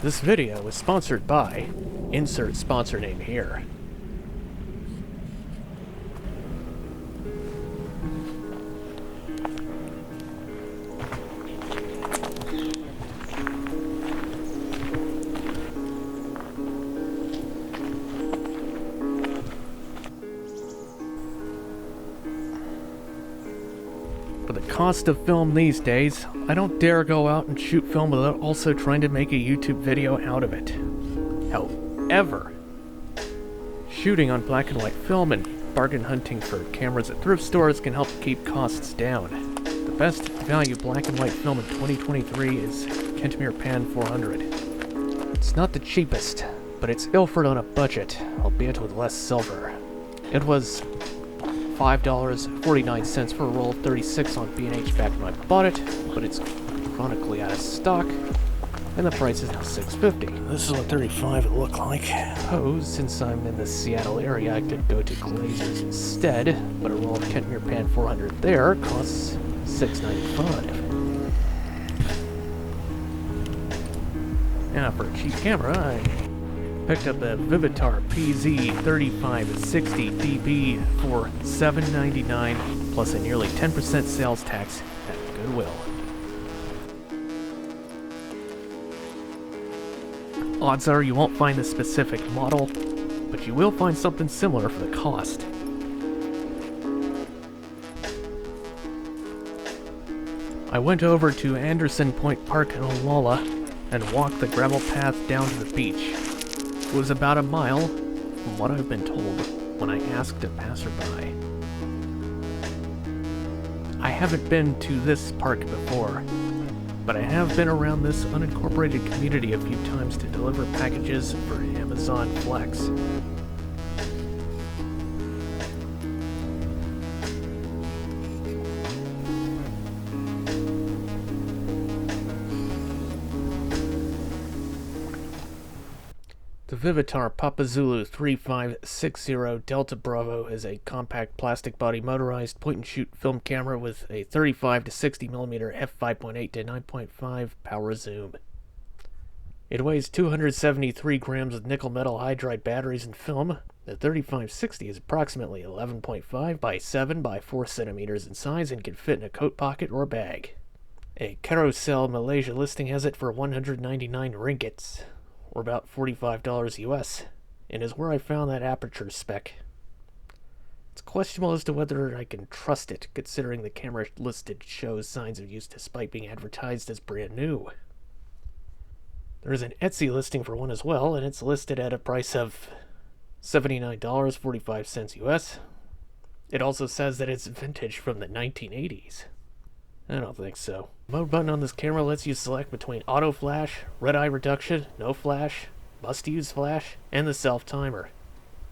This video is sponsored by, insert sponsor name here. For the cost of film these days, I don't dare go out and shoot film without also trying to make a YouTube video out of it. However, shooting on black and white film and bargain hunting for cameras at thrift stores can help keep costs down. The best value black and white film in 2023 is Kentmere Pan 400. It's not the cheapest, but it's Ilford on a budget, albeit with less silver. It was $5.49 for a roll of 36 on B&H back when I bought it, but it's chronically out of stock, and the price is now $6.50. This is what 35 would look like. Oh, since I'm in the Seattle area, I could go to Glazer's instead, but a roll of Kentmere Pan 400 there costs $6.95. Now for a cheap camera, I picked up the Vivitar PZ 3560 dB for $7.99 plus a nearly 10% sales tax at Goodwill. Odds are you won't find the specific model, but you will find something similar for the cost. I went over to Anderson Point Park in Olalla and walked the gravel path down to the beach. It was about a mile, from what I've been told, when I asked a passerby. I haven't been to this park before, but I have been around this unincorporated community a few times to deliver packages for Amazon Flex. The Vivitar Papa Zulu 3560 Delta Bravo is a compact plastic body motorized point-and-shoot film camera with a 35 to 60mm f5.8 to 9.5 power zoom. It weighs 273 grams with nickel metal hydride batteries and film. The 3560 is approximately 11.5 by 7 by 4 centimeters in size and can fit in a coat pocket or bag. A Carousel Malaysia listing has it for 199 ringgits, or about $45 US, and is where I found that aperture spec. It's questionable as to whether I can trust it, considering the camera listed shows signs of use despite being advertised as brand new. There is an Etsy listing for one as well, and it's listed at a price of $79.45 US. It also says that it's vintage from the 1980s. I don't think so. The mode button on this camera lets you select between auto flash, red eye reduction, no flash, must use flash, and the self timer.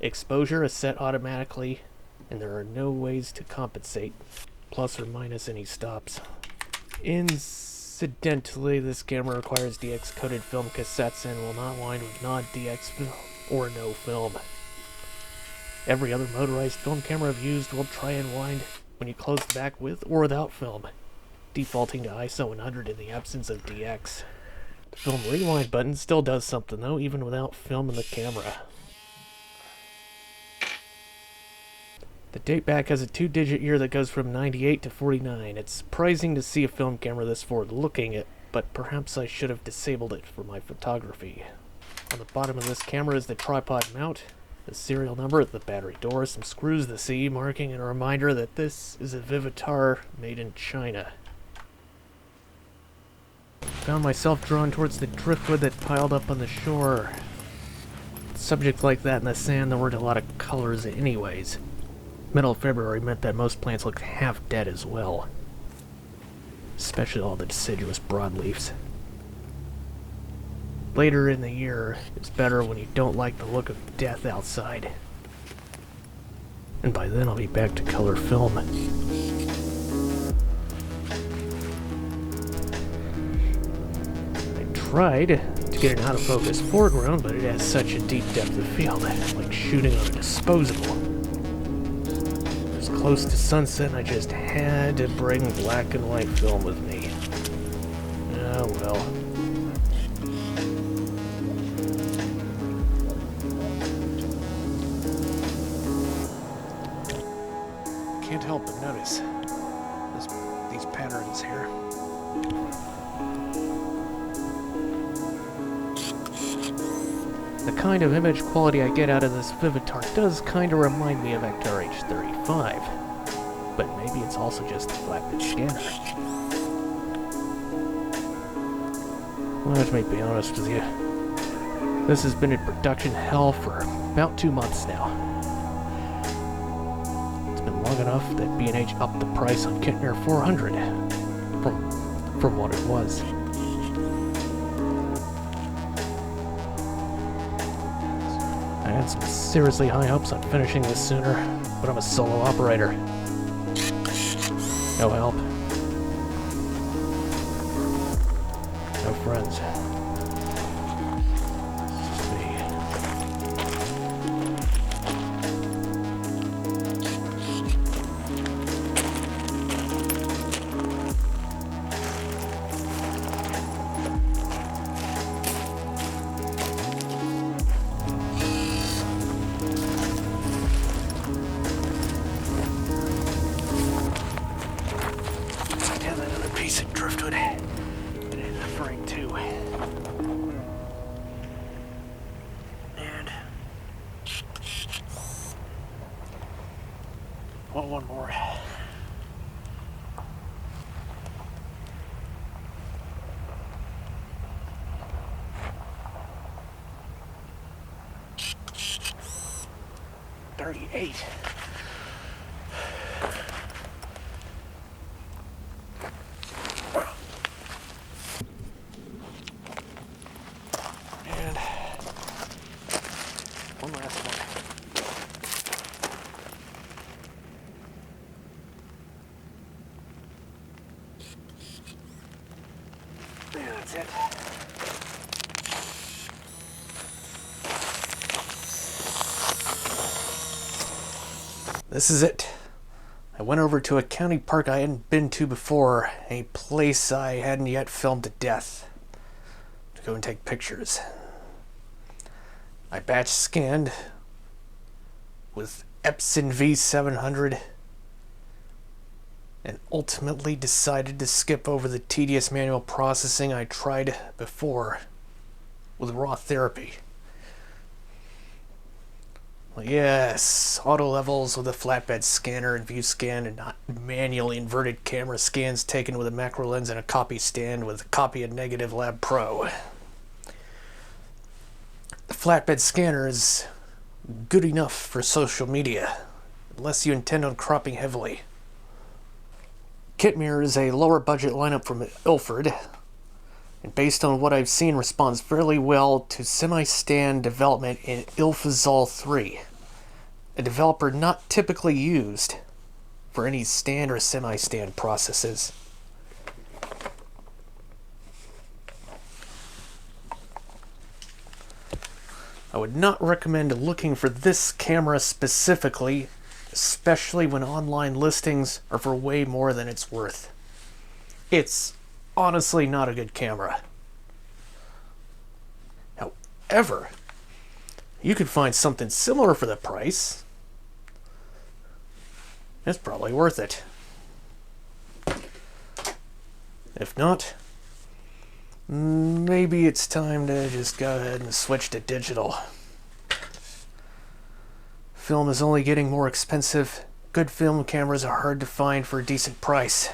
Exposure is set automatically, and there are no ways to compensate, plus or minus any stops. Incidentally, this camera requires DX coated film cassettes and will not wind with non-DX or no film. Every other motorized film camera I've used will try and wind when you close the back with or without film, defaulting to ISO 100 in the absence of DX. The film rewind button still does something though, even without film in the camera. The date back has a 2-digit year that goes from 98 to 49. It's surprising to see a film camera this forward looking, but perhaps I should have disabled it for my photography. On the bottom of this camera is the tripod mount, the serial number at the battery door, some screws to see, marking and a reminder that this is a Vivitar made in China. Found myself drawn towards the driftwood that piled up on the shore. Subjects like that in the sand, there weren't a lot of colors anyways. Middle of February meant that most plants looked half dead as well. Especially all the deciduous broadleafs. Later in the year is better when you don't like the look of death outside. And by then I'll be back to color film. Tried to get an out-of-focus foreground, but it has such a deep depth of field, like shooting on a disposable. It was close to sunset and I just had to bring black and white film with me. Oh well. help but notice these patterns here. The kind of image quality I get out of this Vivitar does kind of remind me of Vector H35, but maybe it's also just the flatbed scanner. Let me be honest with you. This has been in production hell for about 2 months now. It's been long enough that B&H upped the price on Kentmere 400 from what it was. I had some seriously high hopes on finishing this sooner, but I'm a solo operator. No help. No friends. Just me. Another piece of driftwood. Frame 2. And one more. $38. And one last one. Yeah, that's it. This is it. I went over to a county park I hadn't been to before, a place I hadn't yet filmed to death, to go and take pictures. I batch scanned with Epson V700 and ultimately decided to skip over the tedious manual processing I tried before with raw therapy. Well, yes, auto levels with a flatbed scanner and VueScan, and not manually inverted camera scans taken with a macro lens and a copy stand with a copy of Negative Lab Pro. The flatbed scanner is good enough for social media, unless you intend on cropping heavily. Kentmere is a lower budget lineup from Ilford, and based on what I've seen, responds fairly well to semi-stand development in Ilfosol 3, a developer not typically used for any stand or semi-stand processes. I would not recommend looking for this camera specifically, especially when online listings are for way more than it's worth. It's honestly not a good camera. However, you could find something similar for the price. It's probably worth it. If not, maybe it's time to just go ahead and switch to digital. Film is only getting more expensive. Good film cameras are hard to find for a decent price.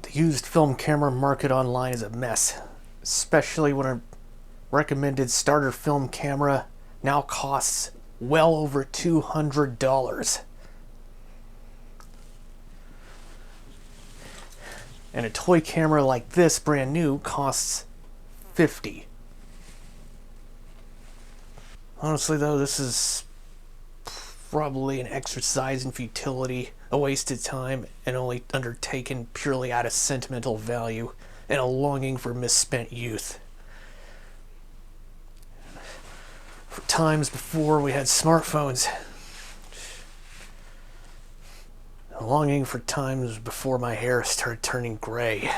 The used film camera market online is a mess, especially when a recommended starter film camera now costs well over $200. And a toy camera like this, brand new, costs $50. Honestly though, this is probably an exercise in futility, a waste of time, and only undertaken purely out of sentimental value and a longing for misspent youth. For times before we had smartphones. A longing for times before my hair started turning gray.